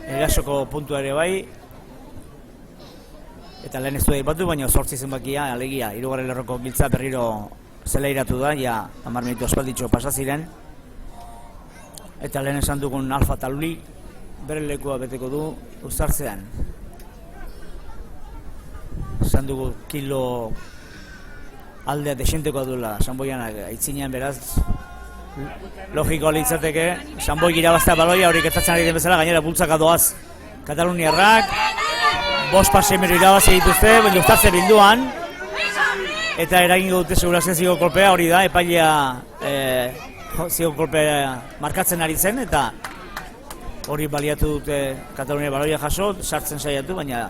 erasoko puntua ere bai, eta lehen ez du daipatu, baina 8 zenbakia, alegia, 3. lerroko giltza berriro zelairatu da, ja 10 minutu aspalditxo pasaziren, eta lehen esan dugun Alfa Taluli bere lekua beteko du uztartzean. Esan dugu kilo aldea desentekoa duela Sanboianak aitzinean, beraz logikoa litzateke Sanboik irabaztea baloia hori gertatzen ari den bezala, gainera bultzaka doaz kataluniarrak, 5 pasei metro irabazi dituzte, baina uztartze bilduan, eta eragingo dute segurazio zigo kolpea, hori da, epailea zigo kolpea markatzen ari zen, eta hori baliatu dute Katalunia baloia jaso, sartzen saiatu, baina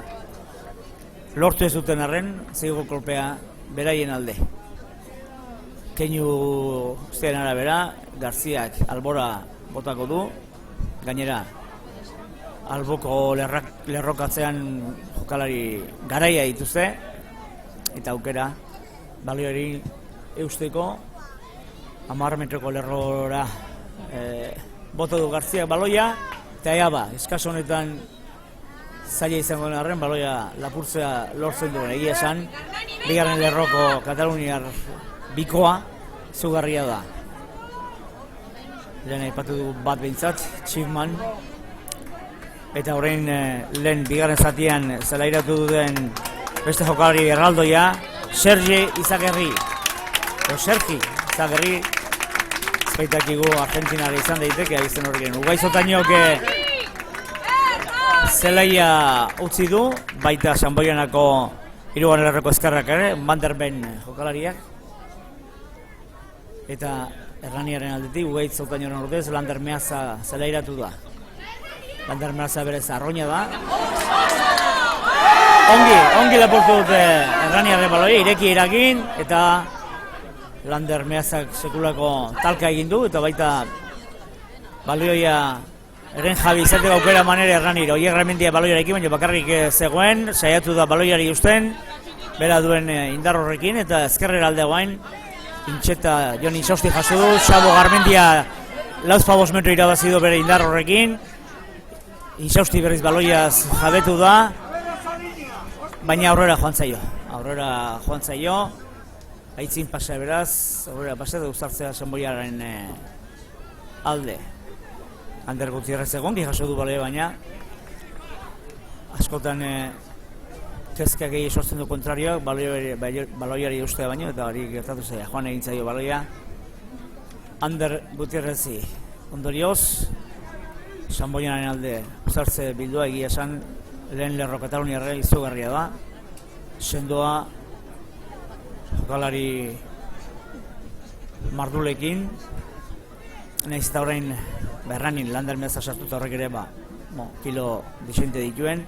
lortu ez duten arren zigo kolpea beraien alde. Keinu ustean arabera, Garziak albora botako du, gainera alboko lerrokatzean jokalari garaia dituzte, eta aukera balioari eusteko 10 metroko lerrora boto du Garziak baloia, eta ea eskaso honetan zaila izango den arren baloia lapurtzea lortzen duen, egia esan, bigarren lerroko kataluniar bikoa zugarria da. lehen aipatu dugu bat behintzat, Txikman. Eta orain lehen bigarren zatian zelairatu duen beste jokalari erraldoia, Sergi Izaguirre. Sergi Izaguirre, ezbaitakigu Argentinara izan daiteke, abizten horrekin. Ugaiz Otañok zelaia utzi du, baita Sanboianako hirugarren lerroko ezkerrak ere, Vanderben jokalariak. Eta Erraniaren aldetik, Ugaiz Otañoren ordez, Lander Meaza zelairatu da. Lander Meaza berez arroina da. Ongi lapurtu dute Erraniaren baloia, ireki irakin, eta Lander Meazak sekulako talka egin du, eta baita balioia eren jabi izateko aukera manera Erraniro. Oiek Garmendia baloiarekin, baina bakarrik zegoen, saiatu da baloiari usten, bera duen indar horrekin, eta ezkerrera alde guain, Intxeta Jon Insausti jaso du, Xabo Garmendia 4 metro irabazi du bere indar horrekin, Insausti berriz baloiaz jabetu da, baina aurrera joan zaio, aitzin pasa beraz, aurrera pasa da uzartzea Sanboiaren alde. Ander Gutierrez egon, jaso du baloia baina, askotan kezkak egin sortzen du kontrarioak, baloiari ustea baino, eta hori gertatu zaila, joan egin zaio baloia. Ander Gutierrezi ondorioz, Sanboianaren alde uzartze bildua egia esan, lehen lerro Kataluniarra izugarria da, sendoa, jokalari mardulekin, nahiz eta orain Erranin Lander Meaza sartuta horrek ere kilo disente dituen.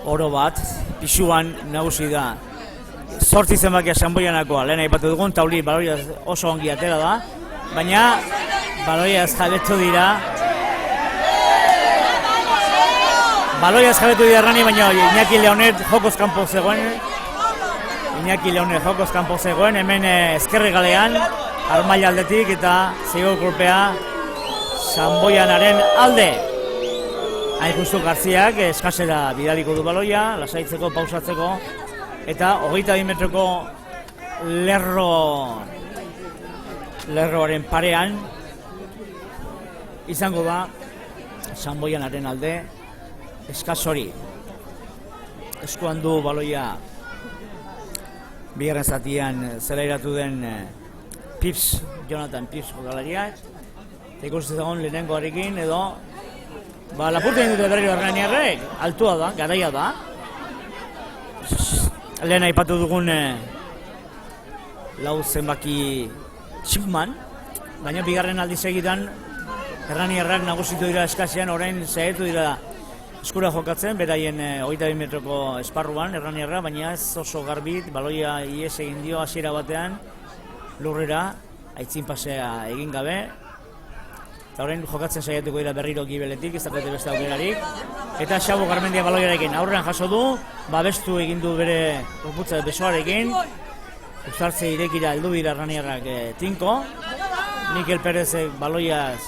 Oro bat, pisuan nagusi da. 8 zenbakia Sanboianakoa, lehen aipatu dugun, tauli baloia oso ongi atera da, baina baloia ez jabetu dira. Baloia ez jabetu dira Errani, baina Iñaki Leonet jokoz kanpo zegoen. Hemen ezkerri galean, armaila aldetik eta zigor kolpea Sanboianaren alde. Hain justu Garziak eskasera bidaliko du baloia, lasaitzeko, pausatzeko, eta 22 metroko lerroaren parean izango da Sanboianaren alde eskasori. Eskuan du baloia bigarren zatian zelairatu den Jonathan Pips jokalariak. Ikusten zagon lehenengoarekin edo lapurtzen dute berriro Erraniarrek, altua da, garaia da. Lehen aipatu dugun lau zenbaki Txikman, baina bigarren aldiz egitan Erraniarrak nagusitu dira eskasean, orain saiatu dira eskura jokatzen, beraien 22 metroko esparruan Erraniarra, baina ez oso garbit, baloia ies egin dio hasiera batean lurrera, aitzin pasea egin gabe. Eta horrein jokatzen saiatuko dira berriro Gibeletik, ez dakete beste aukerarik. Eta Xabo Garmendia baloiarekin aurrean jaso du, babestu egin du bere gorputza besoarekin. Uzartze irekira heldu dira Erraniarrak tinko. Mikel Perezek baloiaz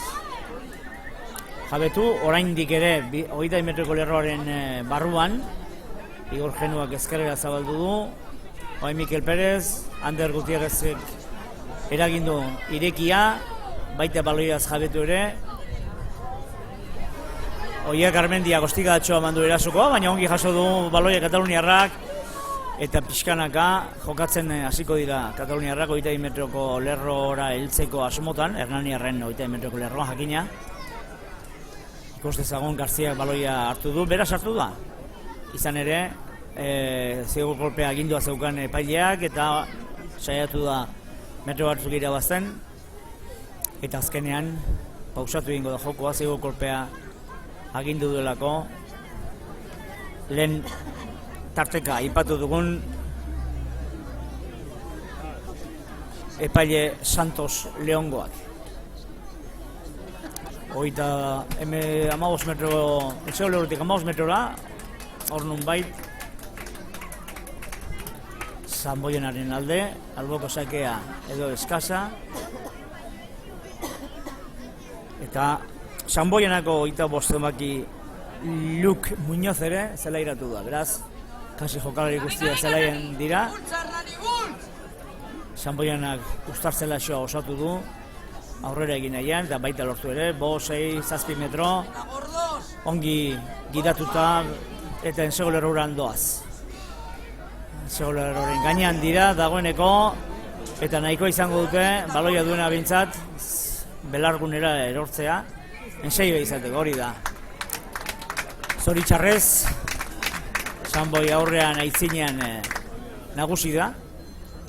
jabetu, oraindik ere 22 metroko lerroaren barruan. Igor Genuak ezkerrera zabaldu du. Orain Mikel Perez, Ander Gutierrezek eragindu irekia, baita baloiaz jabetu ere. Oiek Garmendia goztigatxoa mandu erasuko, baina ongi jaso du baloia Kataluniarrak, eta pixkanaka jokatzen hasiko dira Kataluniarrak 22 metroko lerroora heltzeko asmotan, Erraniarren 22 metroko lerroa jakina. Ikustezagon Garziak baloia hartu du, beraz hartu da. Izan ere, zigor kolpea agindua zeukan epaileak, eta saiatu da metro batzuk irabazten. Eta azkenean, pausatu egingo da jokoa, zigor kolpea agindu duelako. Lehen tarteka aipatu dugun epaile Santos Leongoak. 15 metro, etxeo lehortik 15 metrora, hor nunbait, Sanboianaren alde, alboko sakea edo eskasa, eta Sanboianako 25 zenbaki Luk Muñoz ere zelairatu da, beraz, kasi jokalari guztia zelaien dira. Sanboianak ustartzela osatu du, aurrera egin nahian, eta baita lortu ere, 5-6-7 metro, ongi gidatuta eta ensegoleroran doaz. Ensegoleroren gainean dira, dagoeneko, eta nahikoa izango dute, baloia duena bintzat, belargunera erortzea, enseioa izateko, hori da. Zoritxarrez, Sanboi aurrean aitzinean nagusi da,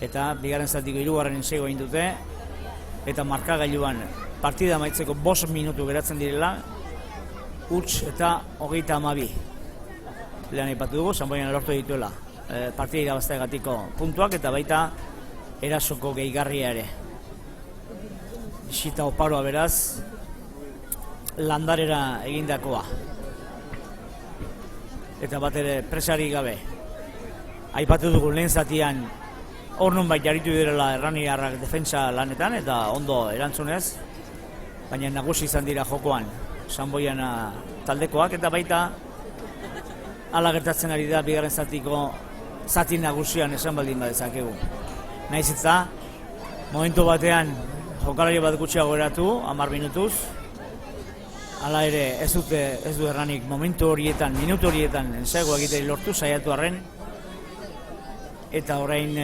eta bigarren zatiko 3. enseioa egin dute, eta markagailuan partida amaitzeko 5 minutu geratzen direla, huts eta 32. Lehen aipatu dugu, Sanboian lortu dituela partida irabazteagatiko puntuak, eta baita erasoko gehigarria ere. Bisita oparoa beraz, landarera egindakoa. Eta bat ere presari gabe. Aipatu dugu lehen zatian hor nunbait jaritu direla erraniarrak defentsa lanetan, eta ondo erantzunez, baina nagusi izan dira jokoan Sanboiana taldekoak, eta baita hala gertatzen ari da bigarren zatiko zati nagusian esan baldin badezakegu. Naiz eta momentu batean jokalari bat gutxiago geratu, 10 minutuz, hala ere ez du erranik momentu horietan, minutu horietan ensaiago egiteri lortu saiatu arren, eta orain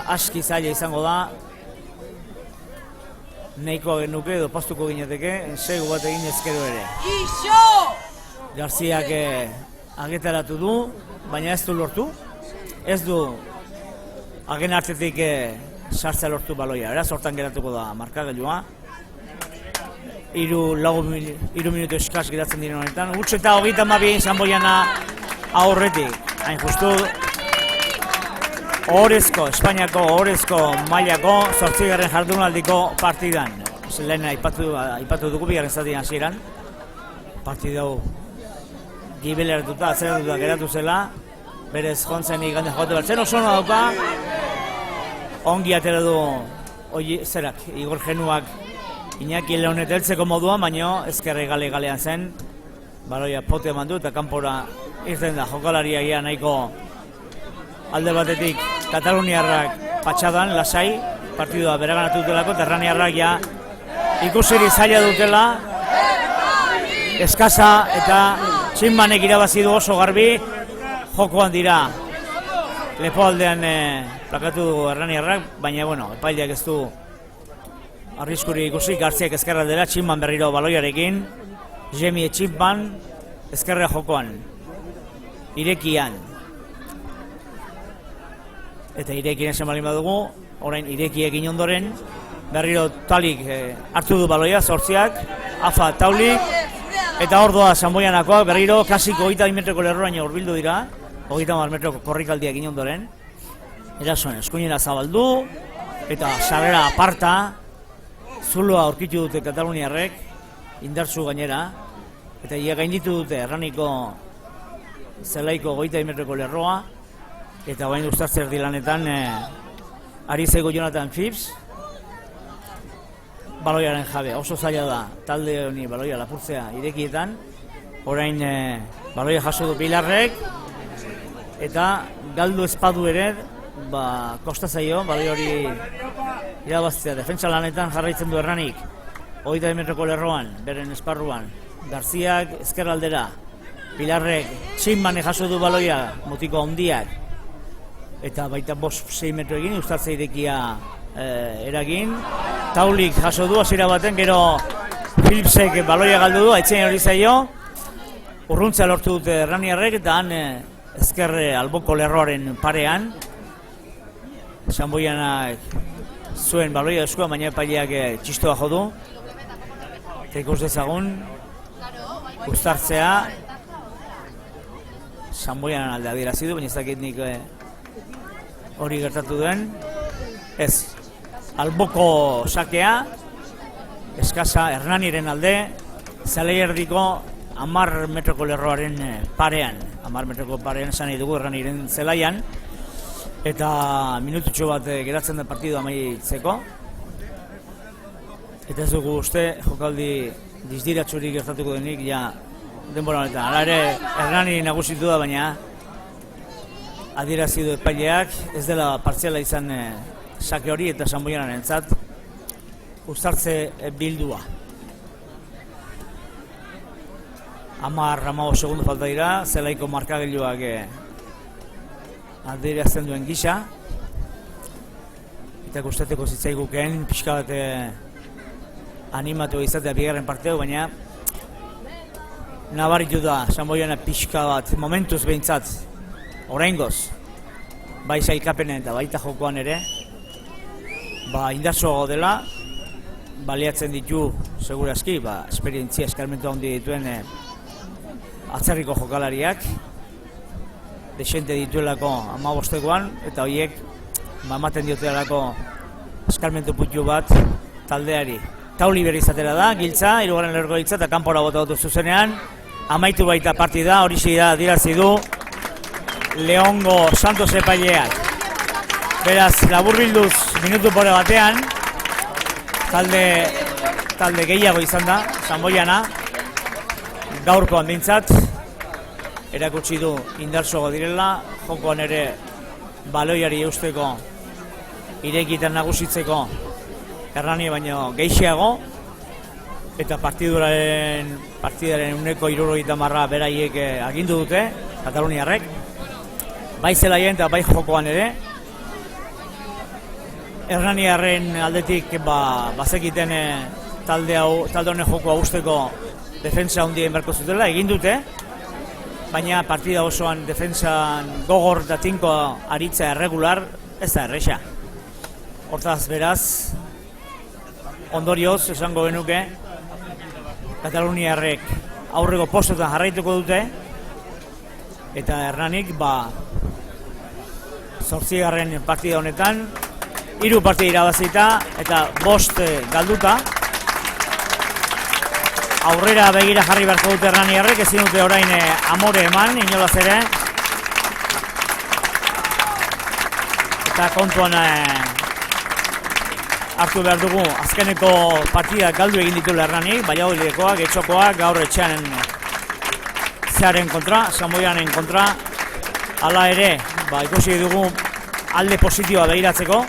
aski zaila izango da, nahikoa genuke edo pastuko gineteke, ensaiago bat egin ezkero ere. Garziak agetaratu du, baina ez du lortu, ez du agen artetik sartzea lortu baloia, beraz hortan geratuko da markagailua. 3 minutu eskas geratzen diren honetan, huts eta 32 Sanboiana aurretik, hain justu Espainiako ohorezko mailako 8. jardunaldiko partidan. Lehen aipatu dugu bigarren zatian hasieran, partida hau gibeleratuta, atzeratuta geratu zela, berez jontzen igande joate bertzen, oso hona dauka, ongi atera du Igor Genuak Iñaki Leonet heltzeko moduan, baina ezkerre galean zen, baloia pote eman du eta kanpora irten da jokalaria nahiko alde batetik kataluniarrak patxadan, lasai, partidua beraganatu dutelako, eta erraniarrak ikusiri zaila dutela, eskasa eta Txinmanek irabazi du oso garbi, jokoan dira lepoaldean plakatu dugu erraniarrak, baina epaileak ez du arriskuri ikusi, Garziak ezkerraldera, Txinman berriro baloiarekin, Jemie Txinman ezkerra jokoan, irekian. Eta irekien esan balin badugu, orain irekiekin ondoren, berriro Talik hartu du baloia, 8ak, Afa Taulik, eta hor doa Sanboianakoak, berriro klasiko 22 metroko lerroaino hurbildu dira, 30 metroko korrikaldiak egin ondoren, erasoen eskuinera zabaldu, eta sarrera aparta, zuloa aurkitu dute kataluniarrek, indartsu gainera, eta gainditu dute erraniko zelaiko 22 metroko lerroa, eta bain ustartze erdi lanetan ari zego Jonathan Phipps, baloiaren jabe, oso zaila da talde honi baloia lapurtzea irekietan, orain baloia jaso du Pilarrek, eta galdu espadu ere, kosta zaio, baloi hori irabaztea, defentsa lanetan jarraitzen du erranik, 22 metroko lerroan, beren esparruan, Garziak ezkerraldera, Pilarrek Txinman jaso du baloia, mutiko handiak, eta baita 5-6 metro egin, ustartze irekia eragin, Taulik jaso du hasiera baten, gero Philipsek baloia galdu du, aitzen hori zaio, urruntzea lortu dute erraniarrek, eta han ezkerre alboko lerroaren parean, Sanboianak zuen baloia eskua, baina epaileak txistoa jodu, eta ikus dezagun, ustartzea, Sanboianan alde adierazi du, baina ez dakit nik hori gertatu duen, ez, alboko sakea, eskasa Hernaniren alde, zalei erdiko 10 metroko lerroaren parean, 10 metroko parean esan nahi dugu Hernaniren zelaian, eta minututxo bat geratzen da partidu amaitzeko, eta ez dugu uste jokaldi dizdiratxurik gertatuko denik denbora honetan. Hala ere Hernani nagusitu da, baina adierazi du epaileak ez dela partziala izan sake hori, eta Sanboianaren entzat uztartze bildua. 10-15 segundu falta dira, zelaiko markagailuak adierazten duen gisa. Eta gustateko zitzaigukeen pixka bat animatu izatea bigarren parteu, baina nabaritu da Sanboiana pixka bat momentuz behintzat oraingoz bai sailkapenen eta baita jokoan ere indartsuago dela, baliatzen ditu segurazki esperientzia eskarmentu handi dituen atzerriko jokalariak desente dituelako 15ekoan, eta horiek ematen diotelako eskarmentu putxu bat taldeari. Tauli berri izatera da, giltza, 3. lergo giltza eta kanpora bota dut zuzenean. Amaitu baita partida, hori da dirazi du Leongo Santos epaileak. Beraz, laburbilduz minutu pore batean, talde gehiago izan da, Sanboiana, gaurkoan behintzat, erakutsi du indartsuago direla, jokoan ere baloiari eusteko, irekitan nagusitzeko Hernani baino gehiago, eta partidaren 70% beraiek agindu dute, kataluniarrek, bai zelaien eta bai jokoan ere. Hernaniarren aldetik bazekiten talde honen jokoa usteko defensa handien berko zutela, egin dute, baina partida osoan defensan gogor eta tinko aritza erregular ez da erresa. Hortaz beraz, ondorioz esango genuke kataluniarrek aurreko postotan jarraituko dute, eta Hernanik 8. partida honetan 3 partida irabazita eta 5 galduta. Aurrera begira jarri beharko dute Hernaniarrek, ezin dute orain amore eman, inolaz ere. Eta kontuan hartu behar dugu azkeneko partida galdu egin dituela Hernanik, Valladolidekoak, Getxokoak, gaur etxean zearen kontra, Sanboianen kontra. Hala ere, ikusi dugu alde positiboa begiratzeko.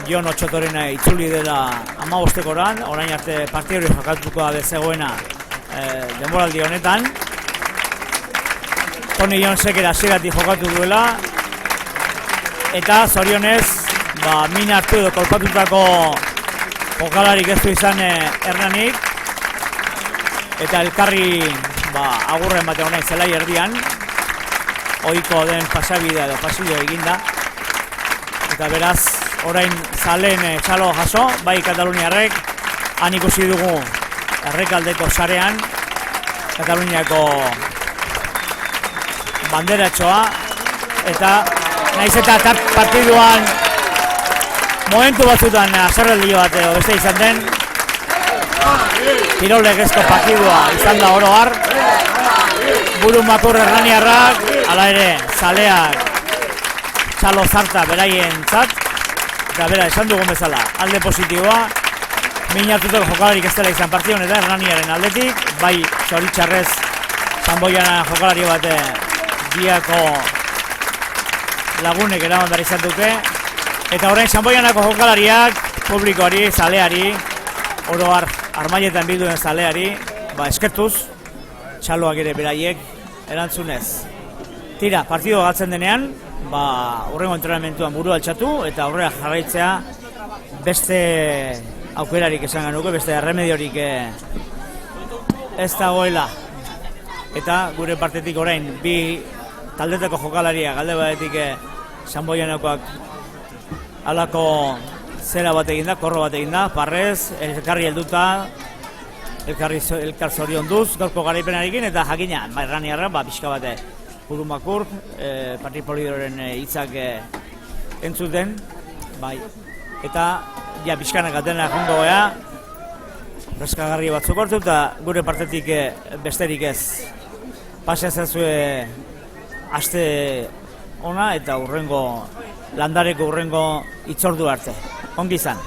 Jon Otxotoren itzuli dela 15ekoran, orain arte partida hori jakatuko da zegoena denboraldi honetan. Toni Jonsek hasieratik jokatu duela, eta zorionez min hartu edo kolpatutako jokalarik ez du izan Hernanik, eta elkarri agurren batean orain zelai erdian, ohiko den pasabidea edo pasillo eginda, eta beraz orain zaleen txalo jaso, bai Kataluniarrek, han ikusi dugu Errekaldeko sarean Kataluniako banderatxoa, eta nahiz eta partiduan momentu batzutan azerreldio bat edo beste izan den, kirol legezko partidua izan da oro har, buru makur Hernaniarrak, hala ere zaleak txalo zarta beraien zat, eta bera esan dugun bezala, alde positiboa, min hartuteko jokalarik ez dela izan partidun eta Hernaniaren aldetik, bai zoritxarrez Sanboiana jokalari bat biako lagunek eraman behar izan dute, eta orain Sanboianako jokalariak publikoari, zaleari, oro har armailetan bilduen zaleari, eskertuz, txaloak ere beraiek erantzunez. Tira, partido galtzen denean, hurrengo entrenamentuan buru altxatu, eta aurrera jarraitzea beste aukerarik esan genuke, beste erremediorik ez dagoela. Eta gure partetik orain, bi taldetako jokalaria, galde batetik Sanboianakoak halako zera bat eginda, korro bat eginda, parrez, elkarri helduta, elkar zorion duz, gaurko garaipenarekin, eta jakina, Hernaniarra, pixka bate, Burumakur, Patri Polidoren hitzak entzuten, eta ja pixkanak atena jongo gea, freskagarri batzuk hartu, eta gure partetik besterik ez paseazazue aste ona, eta landareko urrengo itzordu arte. Ongi izan.